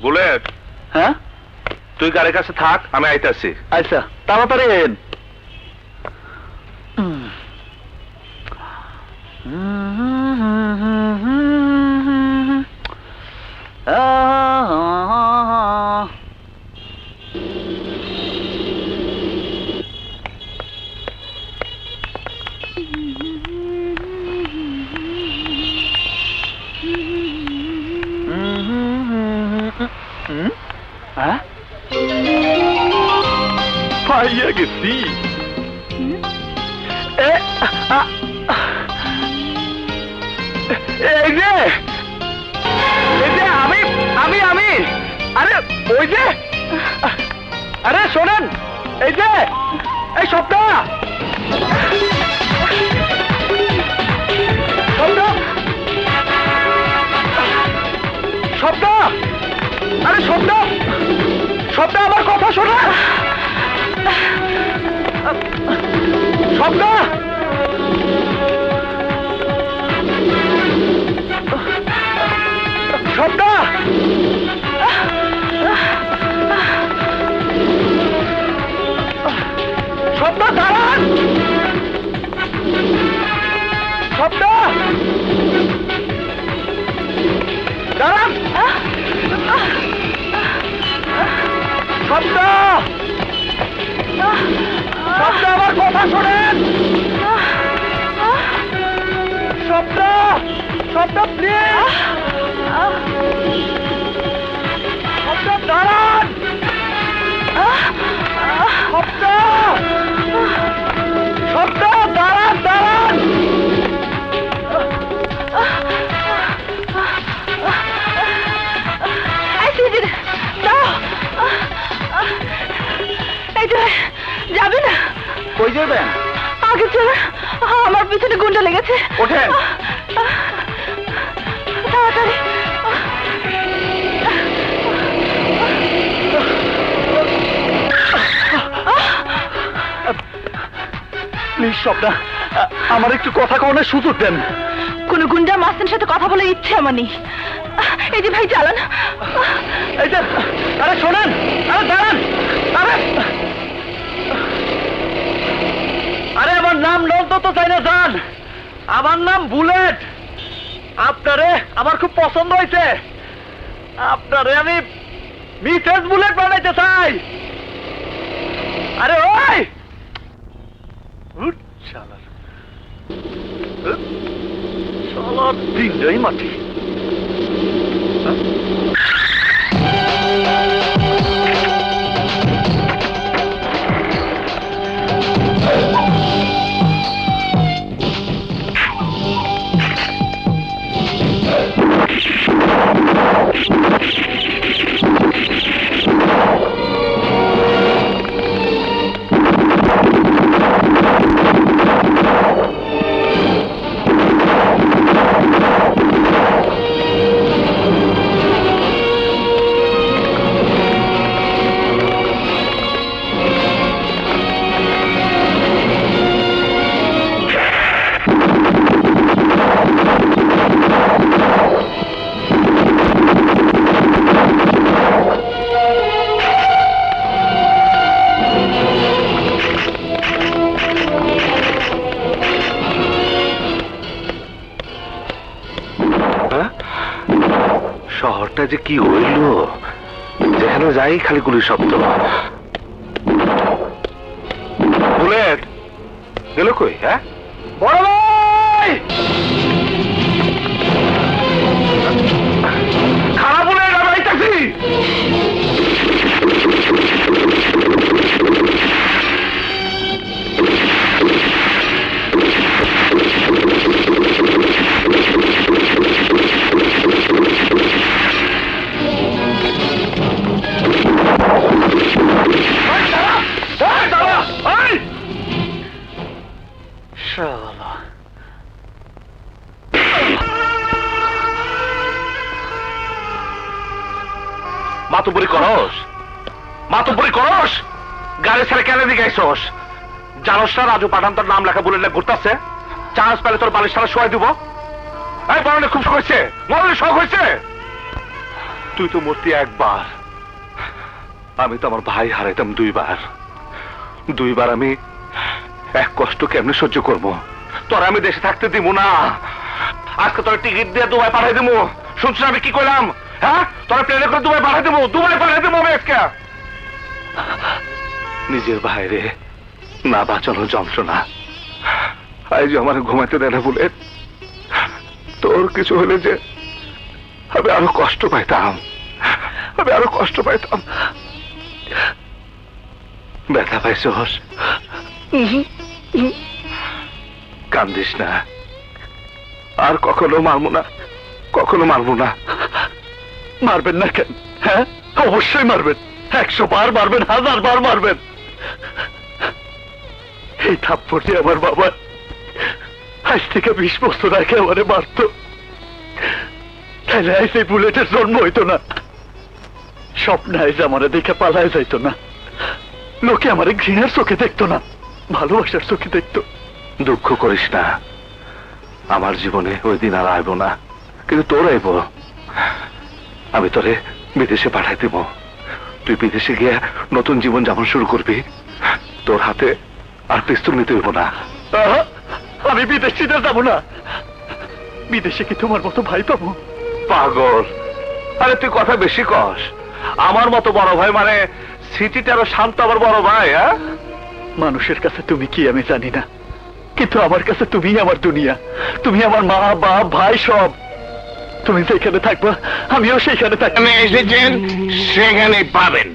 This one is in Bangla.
বুলেট, হ্যাঁ তুই গাড়ির কাছে থাক, আমি আইতাছি। আচ্ছা তাড়াতাড়ি এন। পাইয়া গেছি। এই যে আমি আমি আমি আরে ওই যে আরে শোনেন, এই যে এই সপ্তাহ সপ্তাহ আরে সপ্তাহ সপ্তাহ আমার কথা শোনা। সপ্তাহ সপ্তাহ সপ্তাহ দাঁড়ান। সপ্তাহ দাঁড়ান। সপ্তাহ সপ্তাহ আমার কথা শোনেন। সপ্তাহ সপ্তাহ প্লিজ। সপ্তাহ দাঁড়ান। সপ্তাহ সপ্তাহ দাঁড়ান দাঁড়ান। যাবে না? কই যাবেন? আগে চলে, আমার পিছনে গুন্ডা লেগেছে। ওঠেন। তাড়াতাড়ি। প্লিজ স্বপ্না, আমার একটু কথা কওয়ার সুযোগ দেন। কোন গুন্ডা মাস্তানের সাথে কথা বলার ইচ্ছে আমার নেই। এই যে ভাই চালান। এই যে আরে শোনেন, আরে দাঁড়ান। আরে আরে আমার নাম নন্দ তো চাই না জান, আমার নাম বুলেট। আপনারে আমার খুব পছন্দ হয়েছে। আপনারে আমি মিসেস বুলেট বানাইতে চাই। আরে ওই শালা শালা দিনটাই মাটি। শহরটা যে কি হইল, যেখানে যাই খালি গুলির শব্দ। বুলেট গেল কই? হ্যাঁ বড় ভাই, খারাপ বুলেট, আমি আইতাছি। মাতুবুরি করস, মাতুবুরি করস, গাড়ি ছেড়ে কেন দিকে আইসস? জানোস না রাজু পাঠান তোর নাম লেখা বুলেট ঘুরতেছে? চান্স পেলে তোর বালিশ ছাড়া শোয়াই দিব। এই বরণে খুব শখ হয়েছে, মরণে শখ হয়েছে। তুই তো মরতি একবার, আমি তো আমার ভাই হারাইতাম দুইবার। দুইবার আমি এক কষ্ট কেমনে সহ্য করবো? তোর আমি দেশে থাকতে দিব না। আজকে তোর টিকিট দিয়ে দুবাই পাঠাই দেবো। শুনছিস আমি কি করলাম? হ্যাঁ, তোর প্লেনে করে দুবাই পাঠাই দেবো, দুবাই পাঠাই দেবো আমি আজকে। নিজের বাইরে না বাঁচানো যন্ত্রণা, এই যে আমার ঘুমাইতে দেয় না বলে, তোর কিছু হলে যে আমি আরো কষ্ট পাইতাম, আমি আরো কষ্ট পাইতাম। ব্যথা পাইছস? কান্দিস না, আর কখনো মারবো না, কখনো মারবো না। মারবেন না কেন? হ্যাঁ, অবশ্যই মারবেন। 100 বার মারবেন, 1000 বার মারবেন। এই থাপ্পড়ে আমার বাবা আজ থেকে 20 বছর আগে আমারে মারত, তাহলে আজ এই বুলেটের জন্ম হইতো না। স্বপ্নে আজ আমারে দেখে পালায় যাইতো না। লোকে আমারে ঘৃণার চোখে দেখতো না, ভালোবাসার চোখে দেখতো। দুঃখ করিস না, আমার জীবনে ওই দিন আর আইব না, কিন্তু তোর আইব। আমি তোরে বিদেশে পাঠাই দিব। তুই বিদেশে গিয়ে নতুন জীবন যাপন শুরু করবি। তোর হাতে আর পিস্তল নিতে হইব না। আহা, আমি বিদেশিদের যাবো না। বিদেশে কি তোমার মতো ভাই পাবো? পাগল, আরে তুই কথা বেশি কস। আমার মতো বড় ভাই মানে সিটিতে আরো শান্ত আমার বড় ভাই। হ্যাঁ, মানুষের কাছে তুমি কি আমি জানি না, কিন্তু আমার কাছে তুমি আমার দুনিয়া। তুমি আমার মা, বাপ, ভাই সব। তুমি যেখানে থাকবা আমিও সেইখানে থাকবো। এসেছেন সেখানে পাবেন।